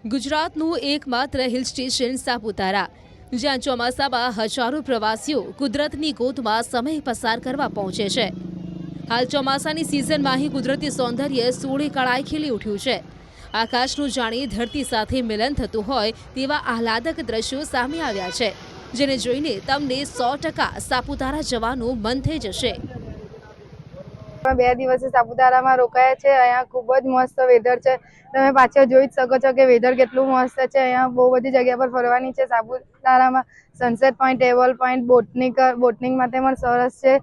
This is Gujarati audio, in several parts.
ગુજરાતનું એકમાત્ર હિલ સ્ટેશન સાપુતારા, જ્યાં ચોમાસામાં હજારો પ્રવાસીઓ કુદરતની ગોદમાં સમય પસાર કરવા પહોંચે છે. હાલ ચોમાસાની સિઝનમાં અહીં કુદરતી સૌંદર્ય સોળે કળાએ ખીલી ઉઠ્યું છે. આકાશનું જાણી ધરતી સાથે મિલન થતું હોય તેવા આહલાદક દ્રશ્યો સામે આવ્યા છે, જેને જોઈને તમને 100% સાપુતારા જવાનું મન થઈ જશે. 2 દિવસે સાપુતારામાં રોકાયા છે. અહીંયા ખૂબ જ મસ્ત વેધર છે. તમે પાછળ જોઈ જ શકો છો કે વેધર કેટલું મસ્ત છે. અહીંયા બહુ બધી જગ્યા પર ફરવાની છે. સાપુતારામાં સનસેટ પોઈન્ટ, ટેબલ પોઈન્ટ, બોટનિંગ માટે પણ સરસ છે.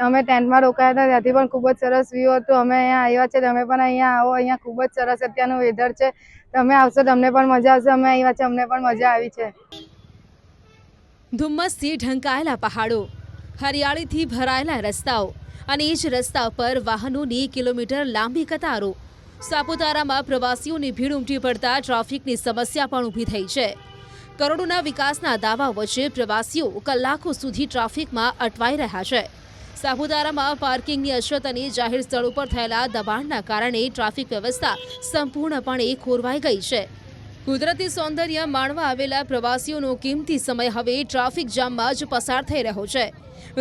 અમે ટેન્ટમાં રોકાયા હતા, ત્યાંથી પણ ખૂબ જ સરસ વ્યૂ હતું. અમે અહીંયા આવ્યા છે, તમે પણ અહીંયા આવો. અહીંયા ખૂબ જ સરસ અત્યારનું વેધર છે. તમે આવશો, તમને પણ મજા આવશે. અમે આવ્યા છે, અમને પણ મજા આવી છે. ધુમ્મસથી ઢંકાયેલા પહાડો, હરિયાળીથી ભરાયેલા રસ્તાઓ અને એ જ રસ્તા પર વાહનોની કિલોમીટર લાંબી કતારો. સાપુતારામાં પ્રવાસીઓની ભીડ ઉમટી પડતા ટ્રાફિકની સમસ્યા પણ ઊભી થઈ છે. કરોડોના વિકાસના દાવા વચ્ચે પ્રવાસીઓ કલાકો સુધી ટ્રાફિકમાં અટવાઈ રહ્યા છે. સાપુતારામાં પાર્કિંગની અછત અને જાહેર સ્થળો પર થયેલા દબાણના કારણે ટ્રાફિક વ્યવસ્થા સંપૂર્ણપણે ખોરવાઈ ગઈ છે. કુદરતી સૌંદર્ય માણવા આવેલા પ્રવાસીઓનો કિંમતી સમય હવે ટ્રાફિક જામમાં જ પસાર થઈ રહ્યો છે.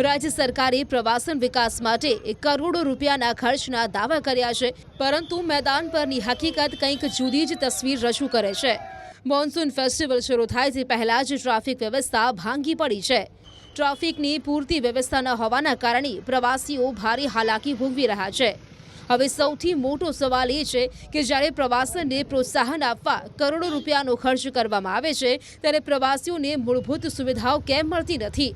રાજ્ય સરકારે પ્રવાસન વિકાસ માટે કરોડો રૂપિયાના ખર્ચના દાવા કર્યા છે, પરંતુ મેદાન પરની હકીકત કંઈક જુદી જ તસવીર રજૂ કરે છે. મોન્સૂન ફેસ્ટિવલ શરૂ થાય તે પહેલા જ ટ્રાફિક વ્યવસ્થા ભાંગી પડી છે. ટ્રાફિકની પૂરતી વ્યવસ્થા ન હોવાના કારણે પ્રવાસીઓ ભારે હાલાકી ભોગવી રહ્યા છે. હવે સૌથી મોટો સવાલ એ છે કે જ્યારે પ્રવાસનને પ્રોત્સાહન આપવા કરોડો રૂપિયાનો ખર્ચ કરવામાં આવે છે, ત્યારે પ્રવાસીઓને મૂળભૂત સુવિધાઓ કેમ મળતી નથી?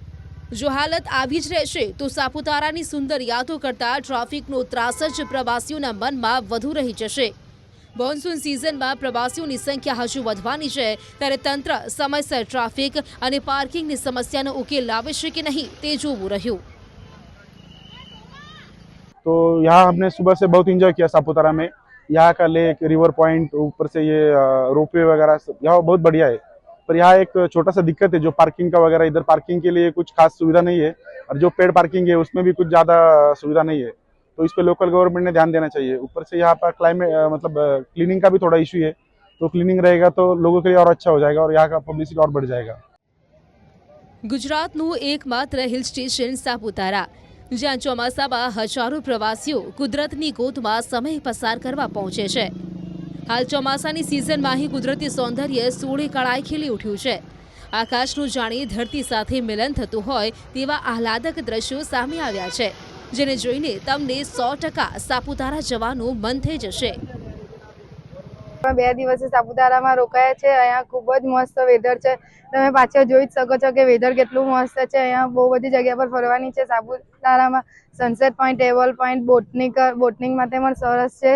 જો હાલત આવી જ રહેશે તો સાપુતારાની સુંદર યાદો કરતાં ટ્રાફિકનો ત્રાસ જ પ્રવાસીઓના મનમાં વધુ રહી જશે. મોન્સૂન સિઝનમાં પ્રવાસીઓની સંખ્યા હજુ વધવાની છે, ત્યારે તંત્ર સમયસર ટ્રાફિક અને પાર્કિંગની સમસ્યાનો ઉકેલ લાવે છે કે નહીં તે જોવું રહ્યું. तो यहाँ हमने सुबह से बहुत इंजॉय किया सापुतारा में. यहाँ का लेक, रिवर पॉइंट, ऊपर से ये रोपवे वगैरह यहाँ बहुत बढ़िया है. पर यहाँ एक छोटा सा दिक्कत है, जो पार्किंग का वगैरह, इधर पार्किंग के लिए कुछ खास सुविधा नहीं है, और जो पेड पार्किंग है उसमें भी कुछ ज़्यादा सुविधा नहीं है. तो इस पर लोकल गवर्नमेंट ने ध्यान देना चाहिए. ऊपर से यहाँ पर क्लाइमेट मतलब क्लीनिंग का भी थोड़ा इशू है. तो क्लीनिंग रहेगा तो लोगों के लिए और अच्छा हो जाएगा और यहाँ का पब्लिसिटी और बढ़ जाएगा. ગુજરાતનું એકમાત્ર હિલ સ્ટેશન સાપુતારા, જ્યાં ચોમાસામાં હજારો પ્રવાસીઓ કુદરતની ગોદમાં સમય પસાર કરવા પહોંચે છે. હાલ ચોમાસાની સિઝનમાં અહીં કુદરતી સૌંદર્ય સોળે કળાએ ખીલી ઉઠ્યું છે. આકાશનું જાણી ધરતી સાથે મિલન થતું હોય તેવા આહલાદક દ્રશ્યો સામે આવ્યા છે, જેને જોઈને તમને 100% સાપુતારા જવાનું મન થઈ જશે. 2 દિવસે સાપુતારામાં રોકાયા છે. અહીંયા ખૂબ જ મસ્ત વેધર છે. તમે પાછળ જોઈ જ શકો છો કે વેધર કેટલું મસ્ત છે. અહીંયા બહુ બધી જગ્યા પર ફરવાની છે. સાપુતારામાં સનસેટ પોઈન્ટ, ટેબલ પોઈન્ટ, બોટનિંગ માટે પણ સરસ છે.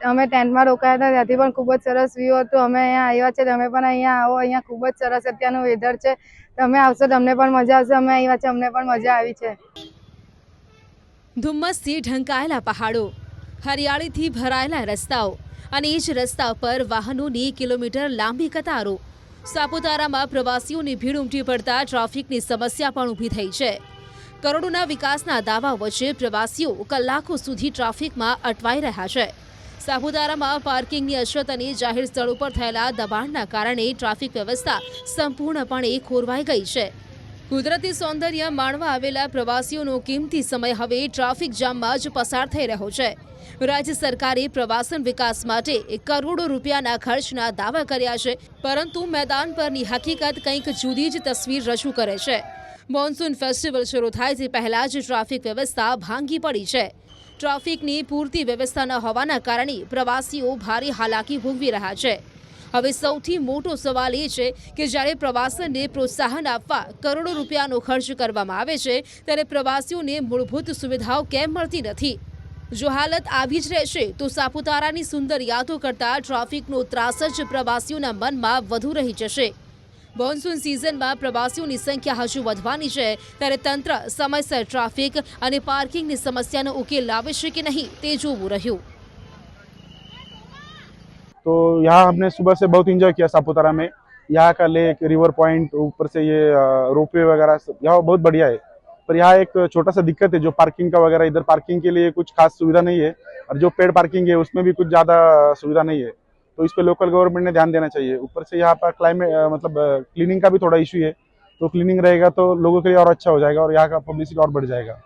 અમે ટેન્ટમાં રોકાયા હતા, ત્યાંથી પણ ખૂબ જ સરસ વ્યૂ હતું. અમે અહીંયા આવ્યા છે, તમે પણ અહીંયા આવો. અહીંયા ખૂબ જ સરસ અત્યારનું વેધર છે. તમે આવશો, તમને પણ મજા આવશે. અમે આવ્યા છે, અમને પણ મજા આવી છે. ધુમ્મસથી ઢંકાયેલા પહાડો, હરિયાળીથી ભરાયેલા રસ્તાઓ અને એ જ રસ્તા પર વાહનોની કિલોમીટર લાંબી કતારો. સાપુતારામાં પ્રવાસીઓની ભીડ ઉમટી પડતા ટ્રાફિકની સમસ્યા પણ ઊભી થઈ છે. કરોડોના વિકાસના દાવા વચ્ચે પ્રવાસીઓ કલાકો સુધી ટ્રાફિકમાં અટવાઈ રહ્યા છે. સાપુતારામાં પાર્કિંગની અછત અને જાહેર સ્થળો પર થયેલા દબાણના કારણે ટ્રાફિક વ્યવસ્થા સંપૂર્ણપણે ખોરવાઈ ગઈ છે. કુદરતી સૌંદર્ય માણવા આવેલા પ્રવાસીઓનો કિંમતી સમય હવે ટ્રાફિક જામમાં જ પસાર થઈ રહ્યો છે. રાજ્ય સરકારે પ્રવાસન વિકાસ માટે કરોડો રૂપિયાના ખર્ચના દાવા કર્યા છે, પરંતુ મેદાન પરની હકીકત કંઈક જુદી જ તસવીર રજૂ કરે છે. મોન્સૂન ફેસ્ટિવલ શરૂ થાય તે પહેલા જ ટ્રાફિક વ્યવસ્થા ભાંગી પડી છે. ટ્રાફિકની પૂરતી વ્યવસ્થા ન હોવાના કારણે પ્રવાસીઓ ભારે હાલાકી ભોગવી રહ્યા છે. હવે સૌથી મોટો સવાલ એ છે કે જ્યારે પ્રવાસનને પ્રોત્સાહન આપવા કરોડો રૂપિયાનો ખર્ચ કરવામાં આવે છે, ત્યારે પ્રવાસીઓને મૂળભૂત સુવિધાઓ કેમ મળતી નથી? જો હાલત આવી જ રહેશે તો સાપુતારાની સુંદર યાદો કરતાં ટ્રાફિકનો ત્રાસ જ પ્રવાસીઓના મનમાં વધુ રહી જશે. મોન્સૂન સિઝનમાં પ્રવાસીઓની સંખ્યા હજુ વધવાની છે, ત્યારે તંત્ર સમયસર ટ્રાફિક અને પાર્કિંગની સમસ્યાનો ઉકેલ લાવે છે કે નહીં તે જોવું રહ્યું. तो यहाँ हमने सुबह से बहुत इंजॉय किया सापुतारा में. यहाँ का लेक, रिवर पॉइंट, ऊपर से ये रोपवे वगैरह यहाँ बहुत बढ़िया है. पर यहाँ एक छोटा सा दिक्कत है, जो पार्किंग का वगैरह, इधर पार्किंग के लिए कुछ खास सुविधा नहीं है, और जो पेड पार्किंग है उसमें भी कुछ ज़्यादा सुविधा नहीं है. तो इस पे लोकल गवर्नमेंट ने ध्यान देना चाहिए। ऊपर से यहाँ पर क्लाइमेट मतलब क्लीनिंग का भी थोड़ा इशू है, तो क्लीनिंग रहेगा तो लोगों के लिए और अच्छा हो जाएगा और यहाँ का पब्लिसिटी और बढ़ जाएगा।